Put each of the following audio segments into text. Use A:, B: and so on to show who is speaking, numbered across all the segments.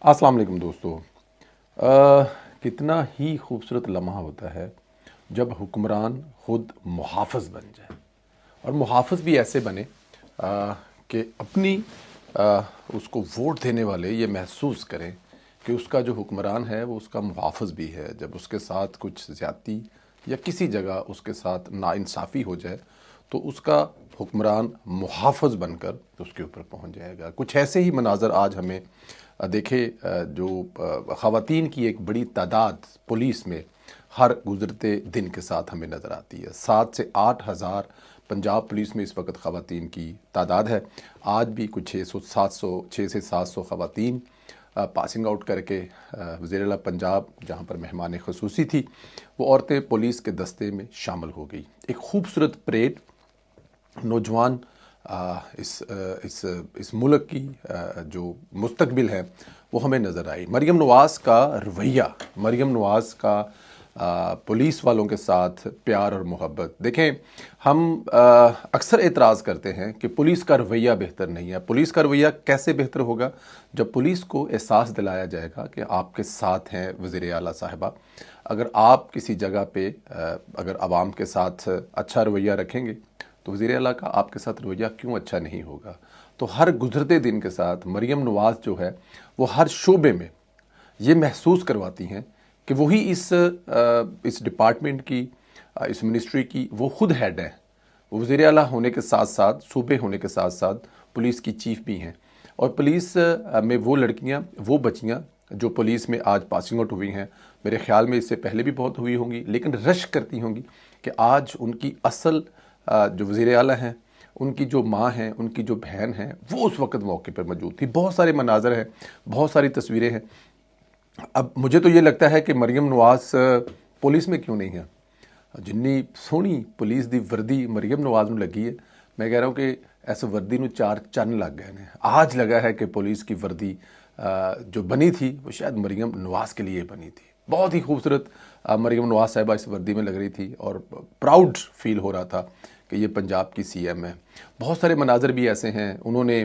A: अस्सलाम वालेकुम दोस्तों। कितना ही खूबसूरत लम्हा होता है जब हुक्मरान खुद मुहाफ़िज़ बन जाए, और मुहाफ़िज़ भी ऐसे बने कि अपनी उसको वोट देने वाले ये महसूस करें कि उसका जो हुक्मरान है वो उसका मुहाफ़िज़ भी है। जब उसके साथ कुछ ज़्यादती या किसी जगह उसके साथ नाइंसाफ़ी हो जाए तो उसका हुक्मरान मुहाफ़िज़ बनकर उसके ऊपर पहुंच जाएगा। कुछ ऐसे ही मनाज़र आज हमें देखे जो ख़वातीन की एक बड़ी तादाद पुलिस में हर गुज़रते दिन के साथ हमें नज़र आती है। 7 से 8 हज़ार पंजाब पुलिस में इस वक्त ख़वातीन की तादाद है। आज भी कुछ 6 से 700 ख़वातीन पासिंग आउट करके वज़ीर आला पंजाब जहाँ पर मेहमान ख़ुसूसी थी वो औरतें पुलिस के दस्ते में शामिल हो गई। एक खूबसूरत परेड नौजवान इस मुल्क की जो मुस्तकबिल है वो हमें नज़र आई। मरीम नवाज़ का रवैया, मरीम नवाज़ का पुलिस वालों के साथ प्यार और मोहब्बत देखें। हम अक्सर एतराज़ करते हैं कि पुलिस का रवैया बेहतर नहीं है। पुलिस का रवैया कैसे बेहतर होगा? जब पुलिस को एहसास दिलाया जाएगा कि आपके साथ हैं वज़ीर आला साहिबा। अगर आप किसी जगह पे अगर आवाम के साथ अच्छा रवैया रखेंगे तो वज़ीर आला का आपके साथ रवैया क्यों अच्छा नहीं होगा। तो हर गुज़रते दिन के साथ मरीम नवाज़ जो है वो हर शोबे में ये महसूस करवाती हैं कि वही इस डिपार्टमेंट की, इस मिनिस्ट्री की वो खुद हेड हैं। वो वज़ीर आला होने के साथ साथ, सूबे होने के साथ साथ पुलिस की चीफ भी हैं। और पुलिस में वो लड़कियां, वो बच्चियां जो पुलिस में आज पासिंग आउट हुई हैं, मेरे ख्याल में इससे पहले भी बहुत हुई होंगी, लेकिन रश करती होंगी कि आज उनकी असल जो वज़ीर आला हैं, उनकी जो माँ हैं, उनकी जो बहन हैं, वो उस वक्त मौके पर मौजूद थी। बहुत सारे मनाज़र हैं, बहुत सारी तस्वीरें हैं। अब मुझे तो ये लगता है कि मरीम नवाज़ पुलिस में क्यों नहीं है। जिन्नी सोहनी पुलिस दी वर्दी मरीम नवाज़ में लगी है, मैं कह रहा हूँ कि इस वर्दी ਨੂੰ 4 चन्न लग गए हैं। आज लगा है कि पुलिस की वर्दी जो बनी थी वो शायद मरीम नवाज़ के लिए बनी थी। बहुत ही खूबसूरत मरीम नवाज़ साहिबा इस वर्दी में लग रही थी और प्राउड फील हो रहा था कि ये पंजाब की सीएम है। बहुत सारे मनाज़र भी ऐसे हैं। उन्होंने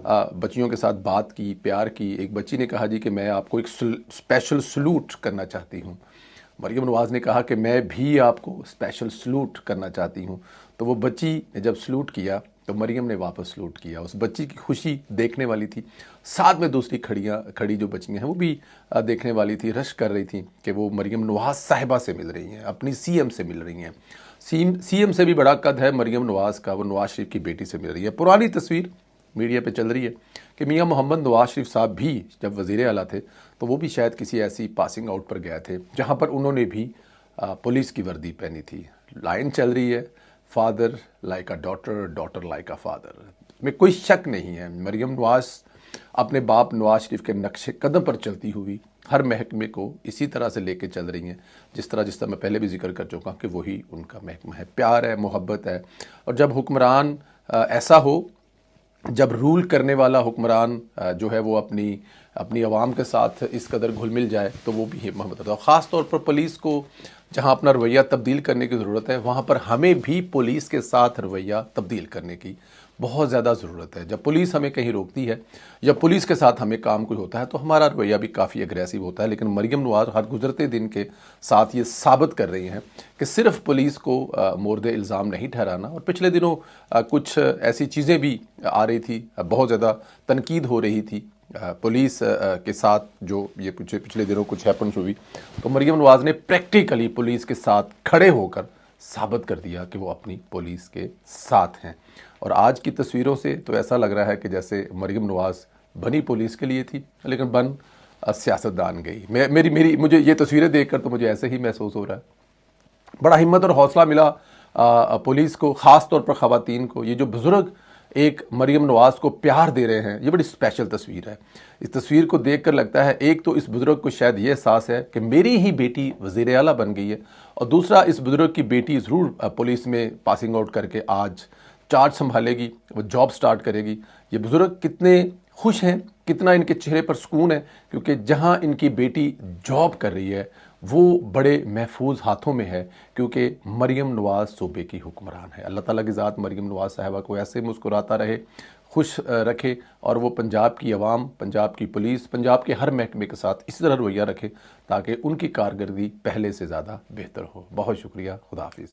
A: बच्चियों के साथ बात की, प्यार की। एक बच्ची ने कहा जी कि मैं आपको एक स्पेशल सलूट करना चाहती हूँ। मरीम नवाज़ ने कहा कि मैं भी आपको स्पेशल सलूट करना चाहती हूँ। तो वो बच्ची ने जब सलूट किया तो मरीम ने वापस सलूट किया। उस बच्ची की खुशी देखने वाली थी। साथ में दूसरी खड़ी जो बच्चियाँ हैं वो भी देखने वाली थी, रश कर रही थी कि वो मरीम नवाज़ साहिबा से मिल रही हैं, अपनी सीएम से मिल रही हैं। सीएम से भी बड़ा कद है मरीम नवाज़ का, वो नवाज़ शरीफ की बेटी से मिल रही है। पुरानी तस्वीर मीडिया पे चल रही है कि मियां मोहम्मद नवाज शरीफ साहब भी जब वज़ीर आला थे तो वो भी शायद किसी ऐसी पासिंग आउट पर गए थे जहां पर उन्होंने भी पुलिस की वर्दी पहनी थी। लाइन चल रही है, father like a daughter, daughter like a father. में कोई शक नहीं है, मरीम नवाज़ अपने बाप नवाज शरीफ के नक्शे कदम पर चलती हुई हर महकमे को इसी तरह से लेके चल रही हैं जिस तरह मैं पहले भी जिक्र कर चुका कि वही उनका महकमा है। प्यार है, मोहब्बत है। और जब हुक्मरान ऐसा हो, जब रूल करने वाला हुक्मरान जो है वो अपनी आवाम के साथ इस कदर घुल मिल जाए तो वो भी हिम्मत होता है। ख़ास तौर पर पुलिस को जहां अपना रवैया तब्दील करने की ज़रूरत है, वहां पर हमें भी पुलिस के साथ रवैया तब्दील करने की बहुत ज़्यादा ज़रूरत है। जब पुलिस हमें कहीं रोकती है या पुलिस के साथ हमें काम कोई होता है तो हमारा रवैया भी काफ़ी अग्रेसिव होता है। लेकिन मरीम नवाज़ हर गुजरते दिन के साथ ये साबित कर रही हैं कि सिर्फ पुलिस को मोर्द इल्ज़ाम नहीं ठहराना। और पिछले दिनों कुछ ऐसी चीज़ें भी आ रही थी, बहुत ज़्यादा तनकीद हो रही थी पुलिस के साथ, जो ये पिछले दिनों कुछ हैपन्स हुई तो मरीम नवाज़ ने प्रैक्टिकली पुलिस के साथ खड़े होकर साबित कर दिया कि वो अपनी पुलिस के साथ हैं। और आज की तस्वीरों से तो ऐसा लग रहा है कि जैसे मरीम नवाज़ बनी पुलिस के लिए थी लेकिन बन सियासतदान गई। मुझे ये तस्वीरें देखकर तो मुझे ऐसे ही महसूस हो रहा है। बड़ा हिम्मत और हौसला मिला पुलिस को, ख़ास तौर पर ख़वातीन को। ये जो बुज़ुर्ग एक मरीम नवाज़ को प्यार दे रहे हैं, ये बड़ी स्पेशल तस्वीर है। इस तस्वीर को देखकर लगता है एक तो इस बुज़ुर्ग को शायद ये एहसास है कि मेरी ही बेटी वज़ीर आला बन गई है, और दूसरा इस बुज़ुर्ग की बेटी ज़रूर पुलिस में पासिंग आउट करके आज चार्ज संभालेगी, वो जॉब स्टार्ट करेगी। ये बुज़ुर्ग कितने खुश हैं, कितना इनके चेहरे पर सुकून है, क्योंकि जहां इनकी बेटी जॉब कर रही है वो बड़े महफूज हाथों में है, क्योंकि मरीम नवाज़ सूबे की हुक्मरान है। अल्लाह ताला की ज़ात मरीम नवाज़ साहिबा को ऐसे मुस्कुराता रहे, خوش رکھے اور وہ پنجاب کی عوام، پنجاب کی پولیس، پنجاب کے ہر محکمے کے ساتھ اسی طرح رویہ رکھے تاکہ ان کی کارکردگی پہلے سے زیادہ بہتر ہو۔ بہت شکریہ، خدا حافظ۔